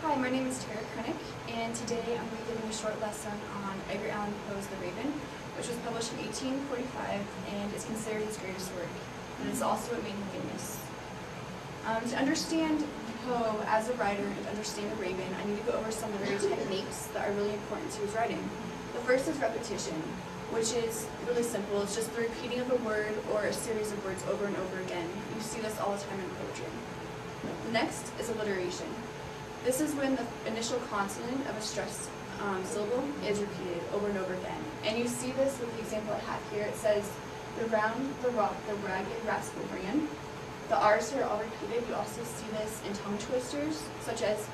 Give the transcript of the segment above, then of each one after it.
Hi, my name is Tara Krennick, and today I'm going to be giving a short lesson on Edgar Allan Poe's The Raven, which was published in 1845 and is considered his greatest work, and it's also what made him famous. To understand Poe as a writer and to understand The Raven, I need to go over some literary techniques that are really important to his writing. The first is repetition, which is really simple. It's just the repeating of a word or a series of words over and over again. You see this all the time in poetry. The next is alliteration. This is when the initial consonant of a stressed syllable is repeated over and over again. And you see this with the example I have here. It says, the round, the rock, the ragged rascal ran. The R's here are all repeated. You also see this in tongue twisters, such as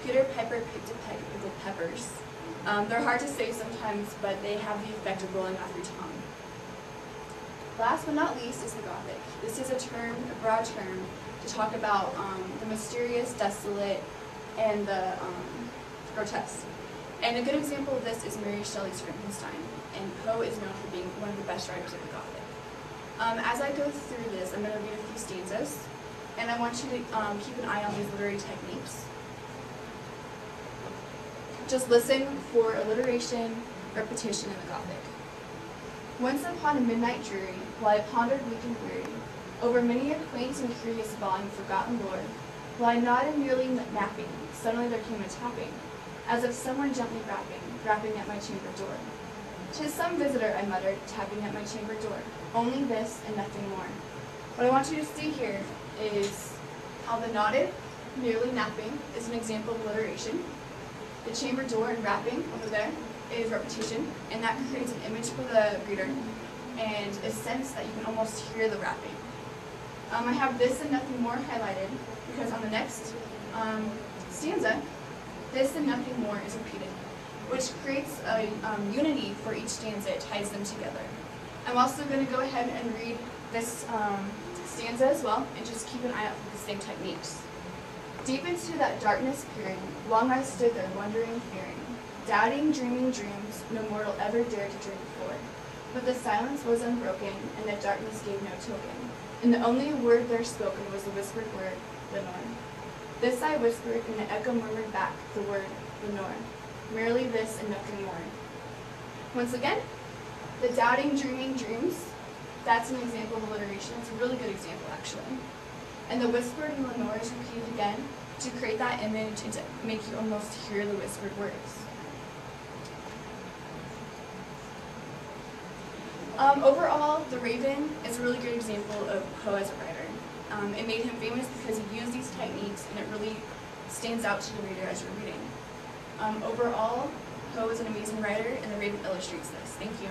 Peter Piper picked a peck of pickled peppers. They're hard to say sometimes, but they have the effect of rolling off your tongue. Last but not least is the Gothic. This is a term, a broad term, to talk about the mysterious, desolate, and the grotesque. And a good example of this is Mary Shelley's Frankenstein, and Poe is known for being one of the best writers of the Gothic. As I go through this, I'm going to read a few stanzas, and I want you to keep an eye on these literary techniques. Just listen for alliteration, repetition in the Gothic. Once upon a midnight dreary, while I pondered weak and weary, over many a quaint and curious volume forgotten lore, while I nodded merely napping, suddenly there came a tapping, as of someone gently rapping at my chamber door. "'Tis some visitor," I muttered, tapping at my chamber door. "Only this and nothing more." What I want you to see here is how the nodded, merely napping, is an example of alliteration. The chamber door and rapping over there is repetition, and that creates an image for the reader and a sense that you can almost hear the rapping. I have this and nothing more highlighted because on the next stanza, this and nothing more is repeated, which creates a unity for each stanza. It ties them together. I'm also going to go ahead and read this stanza as well, and just keep an eye out for the same techniques. Deep into that darkness peering, long I stood there wondering, fearing, doubting, dreaming dreams no mortal ever dared to dream before. But the silence was unbroken, and the darkness gave no token, and the only word there spoken was the whispered word, Lenore. This I whispered, and the echo murmured back the word, Lenore. Merely this and nothing more. Once again, the doubting, dreaming dreams, that's an example of alliteration. It's a really good example, actually. And the whispered and Lenore is repeated again to create that image and to make you almost hear the whispered words. Overall, The Raven is a really good example of Poe as a writer. It made him famous because he used these techniques, and it really stands out to the reader as you're reading. Overall, Poe is an amazing writer, and The Raven illustrates this. Thank you.